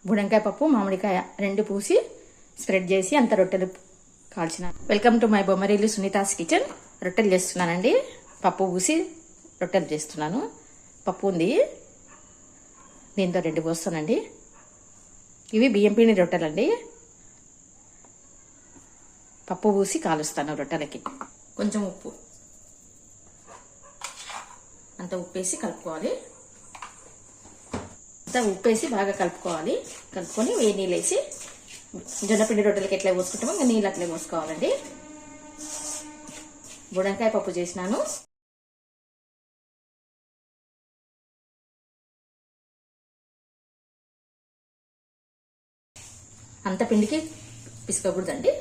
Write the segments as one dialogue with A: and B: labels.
A: బుడంకాయ పప్పు మామిడికాయ రెండు పూసి స్ప్రెడ్ చేసి అంత రొట్టెలు కాల్చిన. వెల్కమ్ టు మై బొమ్మరీలు సునీతాస్ కిచెన్. రొట్టెలు చేస్తున్నానండి. పప్పు పూసి రొట్టెలు చేస్తున్నాను. పప్పు ఉంది, దీంతో రెండు పోస్తానండి. ఇవి బియ్యం పిండి రొట్టెలండి. పప్పు పూసి కాలుస్తాను రొట్టెలకి. కొంచెం ఉప్పు, అంత ఉప్పేసి కలుపుకోవాలి. అంతా ఉప్పేసి బాగా కలుపుకోవాలి. కలుపుకొని వేడి నీళ్ళు వేసి జొన్నపిండి రొట్టెలకి ఎట్లా పోసుకుంటామో ఇంకా నీళ్ళు అట్లే పోసుకోవాలండి. బుడంకాయ పప్పు చేసినాను. అంత పిండికి పిసుకోకూడదండి.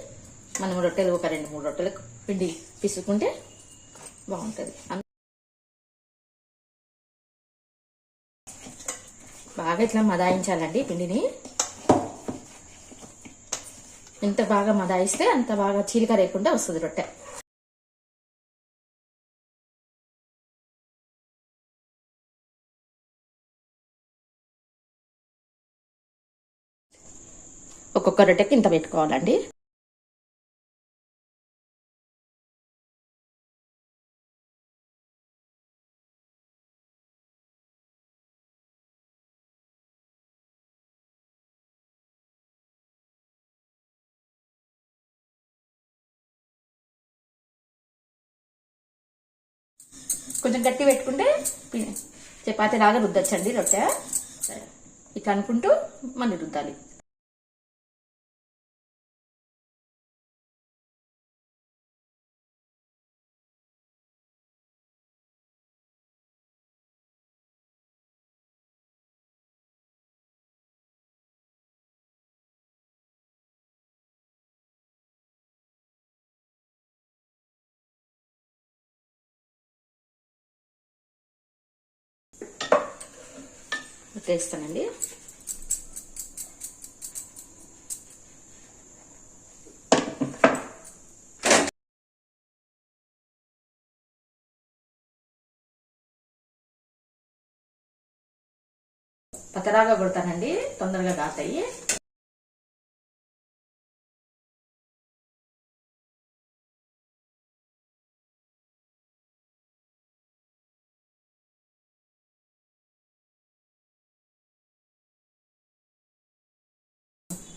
A: మనం రొట్టెలు ఒక 2-3 రొట్టెలకు పిండి పిసుకుంటే బాగుంటుంది. బాగా ఇట్లా మదాయించాలండి పిండిని. ఎంత బాగా మదాయిస్తే అంత బాగా చీలిక లేకుండా వస్తుంది రొట్టె. ఒక్కొక్క రొట్టెకి ఇంత పెట్టుకోవాలండి. కొంచెం గట్టి పెట్టుకుంటే చపాతీ లాగా రుద్దొచ్చండి రొట్టె. ఇట్లా అనుకుంటూ మళ్ళీ రుద్దాలి. వేస్తానండి. పతరాగా కొడతానండి, తొందరగా కాస్తాయి.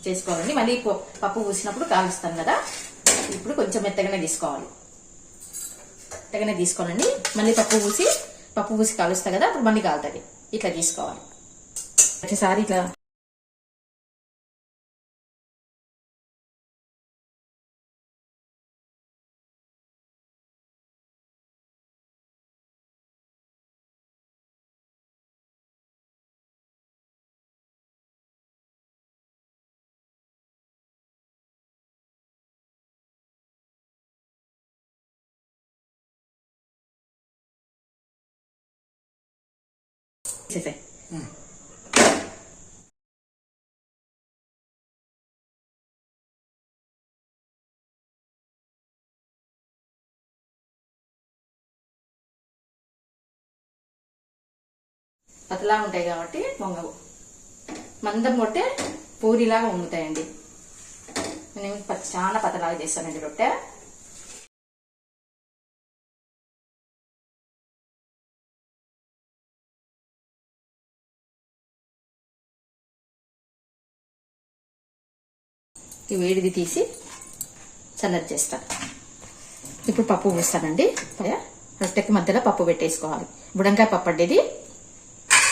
A: చేసుకోవాలండి. మళ్ళీ పప్పు పూసినప్పుడు కాలుస్తాం కదా, ఇప్పుడు కొంచెం మెత్తగానే తీసుకోవాలి. మెత్తగానే తీసుకోనండి. మళ్ళీ పప్పు పూసి కాలుస్తా కదా, అప్పుడు మళ్ళీ కాలుతుంది. ఇట్లా తీసుకోవాలి. ప్రతిసారి ఇట్లా చేసే పతలా ఉంటాయి కాబట్టి పొంగవు. మందం కొట్టే పూరిలాగా వంగుతాయండి. నేను చాలా పతలాగా చేస్తానండి రొట్టె. ఈ వేడిది తీసి చల్లరి చేస్తాను. ఇప్పుడు పప్పు పూస్తానండి. రొట్టెకి మధ్యలో పప్పు పెట్టేసుకోవాలి. బుడంకాయ పప్పు అండి ఇది.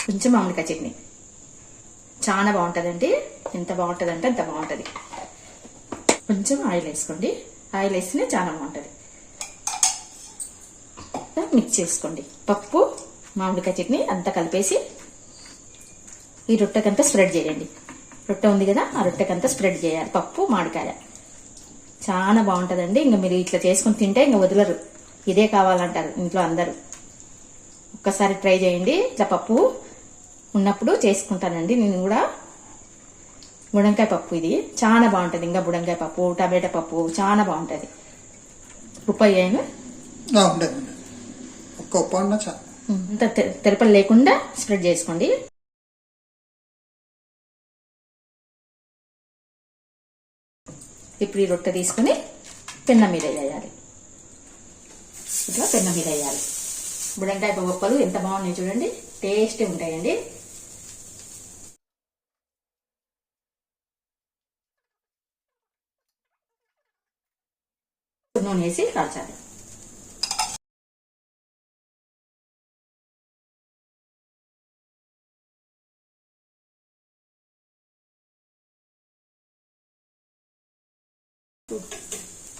A: కొంచెం మామిడికాయ చట్నీ చాలా బాగుంటుందండి. ఎంత బాగుంటుంది అంటే అంత బాగుంటుంది. కొంచెం ఆయిల్ వేసుకోండి. ఆయిల్ వేస్తేనే చాలా బాగుంటుంది. మిక్స్ చేసుకోండి. పప్పు మామిడికాయ చట్నీ అంతా కలిపేసి ఈ రొట్టెకంతా స్ప్రెడ్ చేయండి. రొట్టె ఉంది కదా, ఆ రొట్టెకంతా స్ప్రెడ్ చేయాలి. పప్పు మామిడికాయ చాలా బాగుంటుందండి. ఇంకా మీరు ఇట్లా చేసుకుని తింటే ఇంకా వదలరు. ఇదే కావాలంటారు ఇంట్లో అందరూ. ఒక్కసారి ట్రై చేయండి. ఇట్లా పప్పు ఉన్నప్పుడు చేసుకుంటానండి నేను కూడా. బుడంకాయ పప్పు ఇది చాలా బాగుంటుంది. ఇంకా బుడంకాయ పప్పు, టమాటా పప్పు చాలా బాగుంటుంది. ఉప్పు అయ్యాను తెరపలు లేకుండా స్ప్రెడ్ చేసుకోండి. ఇప్పుడు ఈ రొట్టె తీసుకుని పెన్నం మీద వేయాలి. ఇట్లా పెన్నం మీద వేయాలి. బుడంకాయ పప్పులు ఎంత బాగున్నాయి చూడండి, టేస్టీ ఉంటాయండి. నూనె వేసి కాల్చాలి.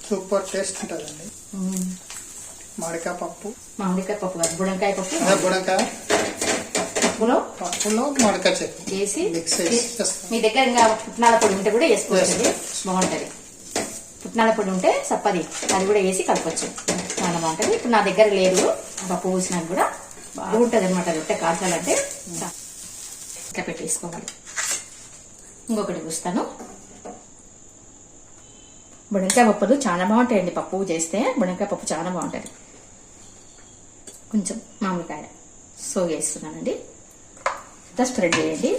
B: సూపర్ టేస్ట్ ఉంటుందండి. మామిడికాయ పప్పు
A: కాదు, బుడంకాయ పప్పు.
B: బుడంకాయ
A: పప్పులో
B: మామిడికాయ చట్నీ
A: వేసి
B: మిక్స్
A: మీ దగ్గర ఇంకా పుట్నాల పొడి ఉంటే కూడా వేసుకోవచ్చు, బాగుంటది. పుట్నాల పొడి ఉంటే సప్పది అది కూడా వేసి కలపచ్చు, చాలా బాగుంటది. ఇప్పుడు నా దగ్గర లేదు, పప్పు పూసినాక కూడా బాగుంటది అనమాట. రొట్టె కాల్చాలంటే ఇట్లా పెట్టేసుకోవాలి. ఇంకొకటి పూస్తాను. బుడంకాయ పప్పులు చాలా బాగుంటాయండి, పప్పు చేస్తే బుడంకాయ పప్పు చాలా బాగుంటుంది. కొంచెం మామిడికాయ వేస్తున్నానండి. అంతా స్ప్రెడ్ చేయండి,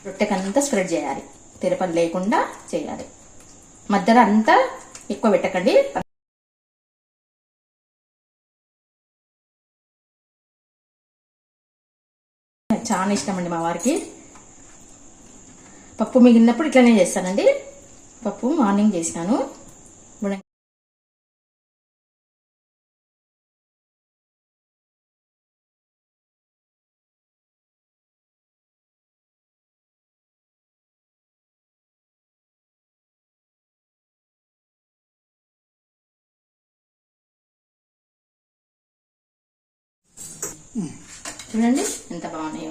A: రొట్టెకంతా స్ప్రెడ్ చేయాలి, తెరపని లేకుండా చేయాలి. మధ్యలో అంతా ఎక్కువ పెట్టకండి. చాలా ఇష్టం అండి మా వారికి. పప్పు మిగిలినప్పుడు ఇట్లనే చేస్తానండి. పప్పు మార్నింగ్ చేసినాను. చూడండి ఎంత బాగున్నాయో.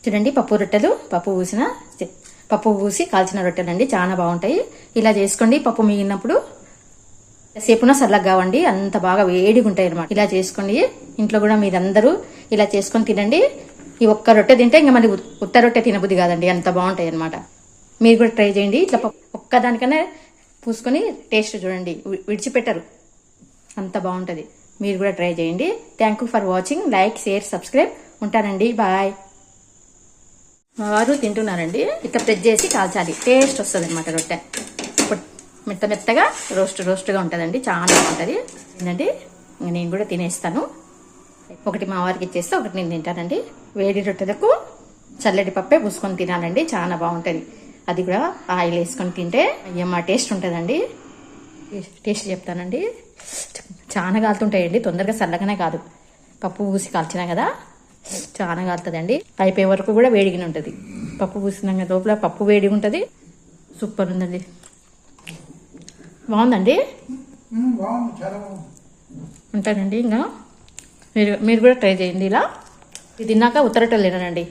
A: చూడండి పప్పు రొట్టెలు, పప్పు పూసి కాల్చిన రొట్టెలు అండి, చాలా బాగుంటాయి. ఇలా చేసుకోండి. పప్పు మిగిలినప్పుడు సేపున చల్లగా కావండి, అంత బాగా వేడిగా ఉంటాయి అనమాట. ఇలా చేసుకోండి. ఇంట్లో కూడా మీరందరూ ఇలా చేసుకొని తినండి. ఈ ఒక్క రొట్టె తింటే ఇంకా మనకి ఉత్త రొట్టె తినబుద్ది కాదండి, అంత బాగుంటాయి అనమాట. మీరు కూడా ట్రై చేయండి. ఇట్లా ఒక్కదానికన్నా పూసుకొని టేస్ట్ చూడండి, విడిచిపెట్టరు, అంత బాగుంటది. మీరు కూడా ట్రై చేయండి. Thank you for watching. Like, share, subscribe. ఉంటానండి, బాయ్. వారు తింటున్నారండి. ఇట్లా ప్రెస్ చేసి కాల్చాలి, టేస్ట్ వస్తుంది అనమాట. రొట్టె మెత్తగా రోస్ట్గా ఉంటుందండి, చాలా బాగుంటుంది. ఏంటంటే నేను కూడా తినేస్తాను. ఒకటి మా వారికి ఇచ్చేస్తే ఒకటి నేను తింటానండి. వేడి రొట్టెలకు చల్లటి పప్పే పూసుకొని తినాలండి, చాలా బాగుంటుంది. అది కూడా ఆయిల్ వేసుకొని తింటే అయ్యమ్మ టేస్ట్ ఉంటుందండి. టేస్ట్ చెప్తానండి. చాలా కాలుతుంటాయండి, తొందరగా చల్లగానే కాదు. పప్పు పూసి కాల్చినా కదా, చాలా కాలుతుందండి. అయిపోయే వరకు కూడా వేడిగానే ఉంటుంది. పప్పు పూసినాక లోపల పప్పు వేడిగా ఉంటుంది. సూపర్ ఉందండి, బాగుందండి. ఉంటానండి. ఇంకా మీరు కూడా ట్రై చేయండి. ఇలా ఇది తిన్నాక ఉత్తరటలు తినండి.